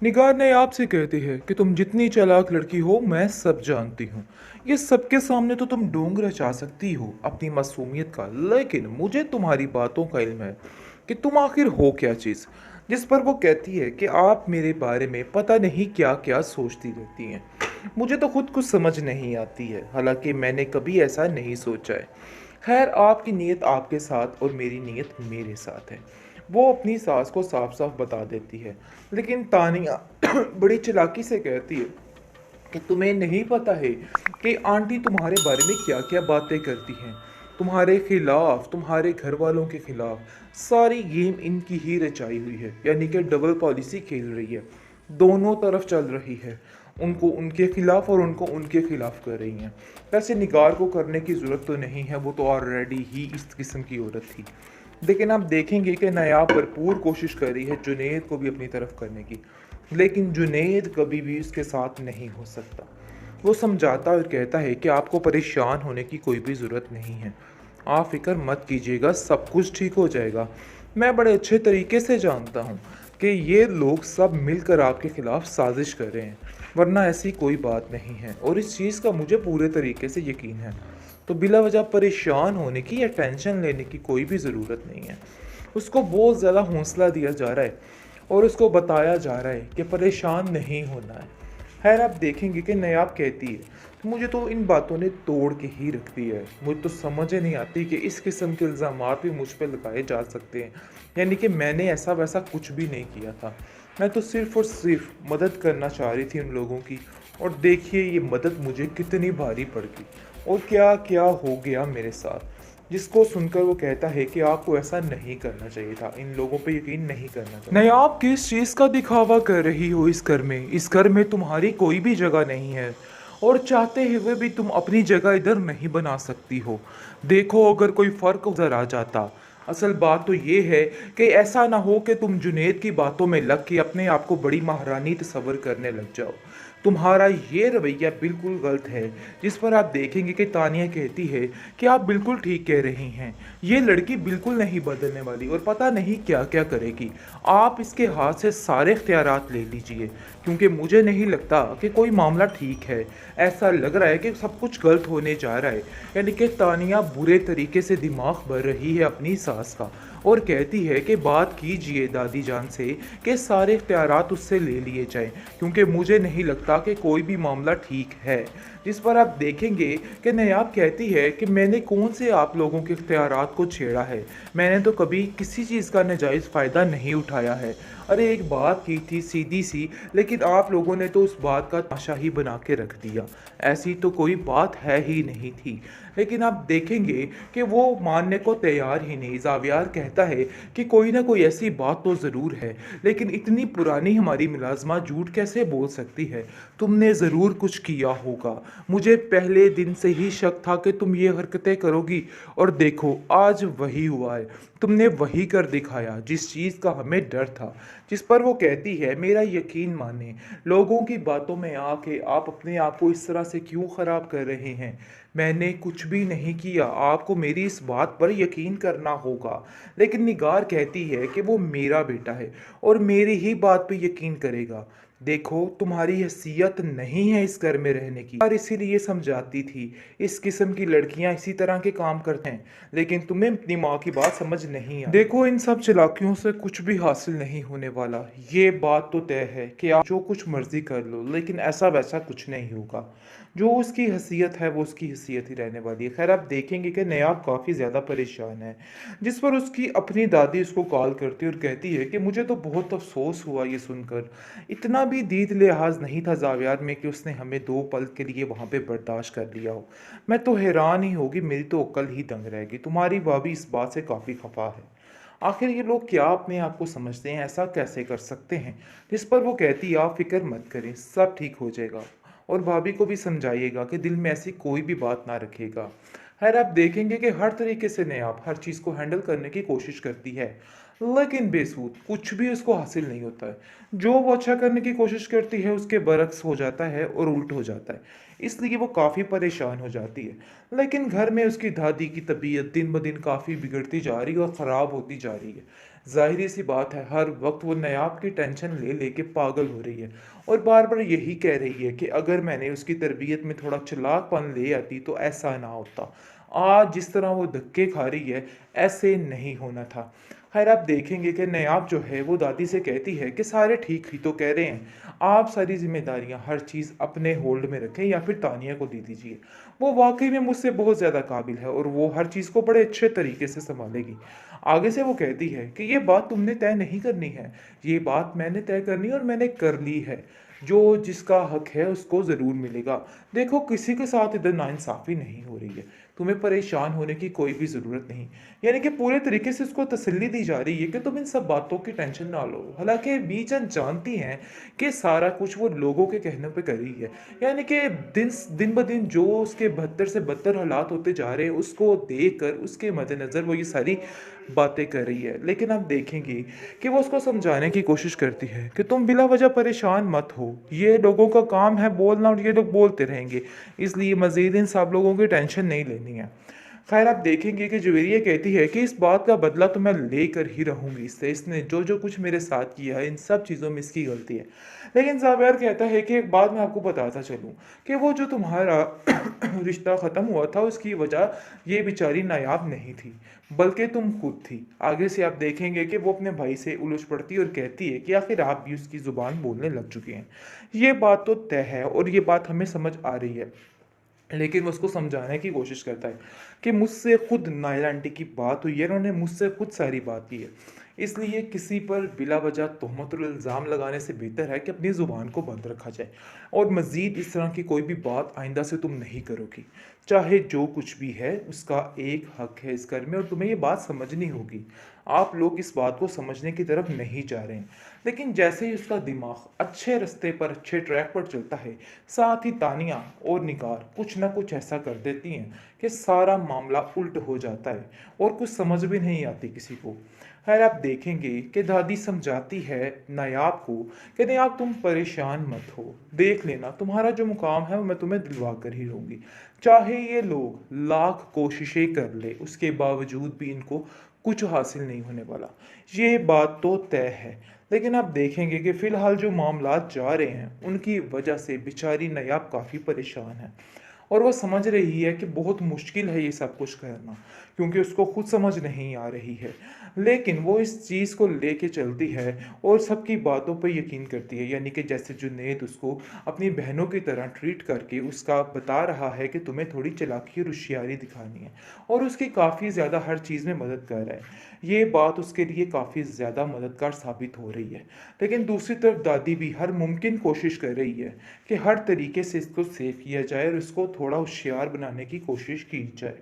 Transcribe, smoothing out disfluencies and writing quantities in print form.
निगार ने आपसे कहती है कि तुम जितनी चालाक लड़की हो मैं सब जानती हूँ। ये सबके सामने तो तुम ढोंग रचा सकती हो अपनी मासूमियत का, लेकिन मुझे तुम्हारी बातों का इल्म है कि तुम आखिर हो क्या चीज़। जिस पर वो कहती है कि आप मेरे बारे में पता नहीं क्या क्या सोचती रहती हैं। मुझे तो खुद कुछ समझ नहीं आती है, हालांकि मैंने कभी ऐसा नहीं सोचा है। खैर, आपकी नीयत आपके साथ और मेरी नीयत मेरे साथ है। वो अपनी सास को साफ साफ बता देती है, लेकिन तानिया बड़ी चालाकी से कहती है कि तुम्हें नहीं पता है कि आंटी तुम्हारे बारे में क्या क्या बातें करती हैं। तुम्हारे खिलाफ, तुम्हारे घर वालों के खिलाफ सारी गेम इनकी ही रचाई हुई है, यानी कि डबल पॉलिसी खेल रही है। दोनों तरफ चल रही है, उनको उनके खिलाफ और उनको उनके खिलाफ कर रही हैं। वैसे निगार को करने की ज़रूरत तो नहीं है, वो तो ऑलरेडी ही इस किस्म की औरत थी। लेकिन आप देखेंगे कि नायाब भरपूर कोशिश कर रही है जुनैद को भी अपनी तरफ करने की, लेकिन जुनैद कभी भी उसके साथ नहीं हो सकता। वो समझाता और कहता है कि आपको परेशान होने की कोई भी ज़रूरत नहीं है। आप फिक्र मत कीजिएगा, सब कुछ ठीक हो जाएगा। मैं बड़े अच्छे तरीके से जानता हूँ कि ये लोग सब मिलकर आपके खिलाफ साजिश कर रहे हैं, वरना ऐसी कोई बात नहीं है और इस चीज़ का मुझे पूरे तरीके से यकीन है। तो बिला वजह परेशान होने की या टेंशन लेने की कोई भी ज़रूरत नहीं है। उसको बहुत ज़्यादा हौसला दिया जा रहा है और उसको बताया जा रहा है कि परेशान नहीं होना है। खैर, आप देखेंगे कि नयाब कहती है, तो मुझे तो इन बातों ने तोड़ के ही रख दिया है। मुझे तो समझ ही नहीं आती कि इस किस्म के इल्ज़ामात भी मुझ पर लगाए जा सकते हैं, यानी कि मैंने ऐसा वैसा कुछ भी नहीं किया था। मैं तो सिर्फ़ और सिर्फ मदद करना चाह रही थी उन लोगों की, और देखिए ये मदद मुझे कितनी भारी पड़ गई और क्या क्या हो गया मेरे साथ। जिसको सुनकर वो कहता है कि आपको ऐसा नहीं करना चाहिए था, इन लोगों पे यकीन नहीं करना चाहिए। नहीं, आप किस चीज़ का दिखावा कर रही हो इस घर में? इस घर में तुम्हारी कोई भी जगह नहीं है, और चाहते हुए भी तुम अपनी जगह इधर नहीं बना सकती हो। देखो, अगर कोई फ़र्क उधर आ जाता। असल बात तो ये है कि ऐसा ना हो कि तुम जुनैद की बातों में लग के अपने आप को बड़ी महारानी तस्वर करने लग जाओ। तुम्हारा ये रवैया बिल्कुल गलत है। जिस पर आप देखेंगे कि तानिया कहती है कि आप बिल्कुल ठीक कह रही हैं, ये लड़की बिल्कुल नहीं बदलने वाली और पता नहीं क्या क्या करेगी। आप इसके हाथ से सारे इख्तियारात ले लीजिए, क्योंकि मुझे नहीं लगता कि कोई मामला ठीक है। ऐसा लग रहा है कि सब कुछ गलत होने जा रहा है। यानी कि तानिया बुरे तरीके से दिमाग भर रही है अपनी सास का, और कहती है कि बात कीजिए दादी जान से कि सारे इख्तियारात उससे ले लिए जाएं, क्योंकि मुझे नहीं लगता कि कोई भी मामला ठीक है। जिस पर आप देखेंगे कि नायाब कहती है कि मैंने कौन से आप लोगों के इख्तियारात को छेड़ा है, मैंने तो कभी किसी चीज़ का नाजायज़ फ़ायदा नहीं उठाया है। अरे एक बात की थी सीधी सी, लेकिन आप लोगों ने तो उस बात का तमाशा ही बना के रख दिया। ऐसी तो कोई बात है ही नहीं थी। लेकिन आप देखेंगे कि वो मानने को तैयार ही नहीं। ज़ावियार कहता है कि कोई ना कोई ऐसी बात तो ज़रूर है, लेकिन इतनी पुरानी हमारी मुलाजमा झूठ कैसे बोल सकती है? तुमने ज़रूर कुछ किया होगा। मुझे पहले दिन से ही शक था कि तुम ये हरकतें करोगी, और देखो आज वही हुआ है। तुमने वही कर दिखाया जिस चीज़ का हमें डर था। जिस पर वो कहती है, मेरा यकीन माने, लोगों की बातों में आके आप अपने आप को इस तरह से क्यों ख़राब कर रहे हैं? मैंने कुछ भी नहीं किया, आपको मेरी इस बात पर यकीन करना होगा। लेकिन निगार कहती है कि वो मेरा बेटा है और मेरी ही बात पे यकीन करेगा। देखो, तुम्हारी हैसियत नहीं है इस घर में रहने की, और इसीलिए समझाती थी। इस किस्म की लड़कियां इसी तरह के काम करते हैं, लेकिन तुम्हें अपनी माँ की बात समझ नहीं आई। देखो, इन सब चालाकियों से कुछ भी हासिल नहीं होने वाला। ये बात तो तय है कि आप जो कुछ मर्जी कर लो, लेकिन ऐसा वैसा कुछ नहीं होगा। जो उसकी हैसियत है वो उसकी हैसियत ही रहने वाली है। खैर, आप देखेंगे कि नयाब काफ़ी ज़्यादा परेशान है। जिस पर उसकी अपनी दादी उसको कॉल करती है और कहती है कि मुझे तो बहुत अफसोस हुआ ये सुनकर। इतना भी दीद लिहाज नहीं था जावियार में कि उसने हमें 2 पल के लिए वहाँ पे बर्दाश्त कर लिया हो। मैं तो हैरान ही होगी, मेरी तो अक्ल ही दंग रहेगी। तुम्हारी भाभी इस बात से काफ़ी खफा है। आखिर ये लोग क्या अपने आप को समझते हैं, ऐसा कैसे कर सकते हैं? जिस पर वो कहती है, आप फिक्र मत करें, सब ठीक हो जाएगा। और भाभी को भी समझाइएगा कि दिल में ऐसी कोई भी बात ना रखेगा। खैर, आप देखेंगे कि हर तरीके से नयाब हर चीज़ को हैंडल करने की कोशिश करती है, लेकिन बेसूद कुछ भी उसको हासिल नहीं होता है। जो वो अच्छा करने की कोशिश करती है उसके बरक्स हो जाता है और उल्ट हो जाता है। इसलिए वो काफ़ी परेशान हो जाती है। लेकिन घर में उसकी दादी की तबीयत दिन ब दिन काफ़ी बिगड़ती जा रही है और ख़राब होती जा रही है। ज़ाहिर सी बात है, हर वक्त वो नायाब की टेंशन ले लेके पागल हो रही है और बार बार यही कह रही है कि अगर मैंने उसकी तरबियत में थोड़ा चालाकपन ले आती तो ऐसा ना होता। आज जिस तरह वो धक्के खा रही है, ऐसे नहीं होना था। खैर, आप देखेंगे कि नायाब जो है वो दादी से कहती है कि सारे ठीक ही तो कह रहे हैं, आप सारी जिम्मेदारियां हर चीज़ अपने होल्ड में रखें या फिर तानिया को दे दीजिए। वो वाकई में मुझसे बहुत ज़्यादा काबिल है और वो हर चीज़ को बड़े अच्छे तरीके से संभालेगी। आगे से वो कहती है कि ये बात तुमने तय नहीं करनी है, ये बात मैंने तय करनी है और मैंने कर ली है। जो जिसका हक है उसको ज़रूर मिलेगा। देखो, किसी के साथ इधर नाइंसाफ़ी नहीं हो रही है। तुम्हें परेशान होने की कोई भी ज़रूरत नहीं। यानी कि पूरे तरीके से उसको तसल्ली दी जा रही है कि तुम इन सब बातों की टेंशन ना लो। हालाँकि बीचन जानती हैं कि सारा कुछ वो लोगों के कहने पे कर रही है। यानी कि दिन दिन ब दिन जो उसके बदतर से बदतर हालात होते जा रहे हैं, उसको देखकर उसके मद्देनज़र वो ये सारी बातें कर रही है। लेकिन आप देखेंगे कि वो उसको समझाने की कोशिश करती है कि तुम बिला वजह परेशान मत हो। ये लोगों का काम है बोलना और ये लोग बोलते रहेंगे। इसलिए मज़ीद इन सब लोगों की टेंशन नहीं लेनी है। खैर, आप देखेंगे कि जुवेरिया कहती है कि इस बात का बदला तो मैं लेकर ही रहूँगी इससे। इसने जो कुछ मेरे साथ किया है, इन सब चीज़ों में इसकी गलती है। लेकिन ज़ावेर कहता है कि एक बात मैं आपको बताता चलूँ कि वो जो तुम्हारा रिश्ता ख़त्म हुआ था, उसकी वजह ये बेचारी नायाब नहीं थी, बल्कि तुम खुद थी। आगे से आप देखेंगे कि वो अपने भाई से उलझ पड़ती है और कहती है कि आखिर आप भी उसकी ज़ुबान बोलने लग चुके हैं। ये बात तो तय है और ये बात हमें समझ आ रही है। लेकिन वो उसको समझाने की कोशिश करता है कि मुझसे खुद नायला आंटी की बात हुई है, उन्होंने मुझसे खुद सारी बात की है। इसलिए किसी पर बिला वजह तोहमत और इल्ज़ाम लगाने से बेहतर है कि अपनी ज़ुबान को बंद रखा जाए और मज़ीद इस तरह की कोई भी बात आइंदा से तुम नहीं करोगी। चाहे जो कुछ भी है, उसका एक हक है इस घर में और तुम्हें ये बात समझनी होगी। आप लोग इस बात को समझने की तरफ नहीं जा रहे हैं। लेकिन जैसे ही उसका दिमाग अच्छे रास्ते पर, अच्छे ट्रैक पर चलता है, साथ ही तानिया और निगार कुछ ना कुछ ऐसा कर देती हैं कि सारा मामला उल्ट हो जाता है और कुछ समझ भी नहीं आती किसी को। खैर, आप देखेंगे कि दादी समझाती है नायाब को कि नायाब, तुम परेशान मत हो। देख लेना, तुम्हारा जो मुकाम है वो मैं तुम्हें दिलवा कर ही रहूँगी। चाहे ये लोग लाख कोशिशें कर ले, उसके बावजूद भी इनको कुछ हासिल नहीं होने वाला। ये बात तो तय है। लेकिन आप देखेंगे कि फ़िलहाल जो मामलात जा रहे हैं, उनकी वजह से बेचारी नायाब काफ़ी परेशान है और वो समझ रही है कि बहुत मुश्किल है ये सब कुछ करना, क्योंकि उसको खुद समझ नहीं आ रही है। लेकिन वो इस चीज़ को लेके चलती है और सबकी बातों पे यकीन करती है। यानी कि जैसे जुनैद उसको अपनी बहनों की तरह ट्रीट करके उसका बता रहा है कि तुम्हें थोड़ी चालाकी और होशियारी दिखानी है और उसकी काफ़ी ज़्यादा हर चीज़ में मदद कर रहा है। ये बात उसके लिए काफ़ी ज़्यादा मददगार साबित हो रही है। लेकिन दूसरी तरफ दादी भी हर मुमकिन कोशिश कर रही है कि हर तरीके से इसको सेव किया जाए और इसको थोड़ा होशियार बनाने की कोशिश की जाए।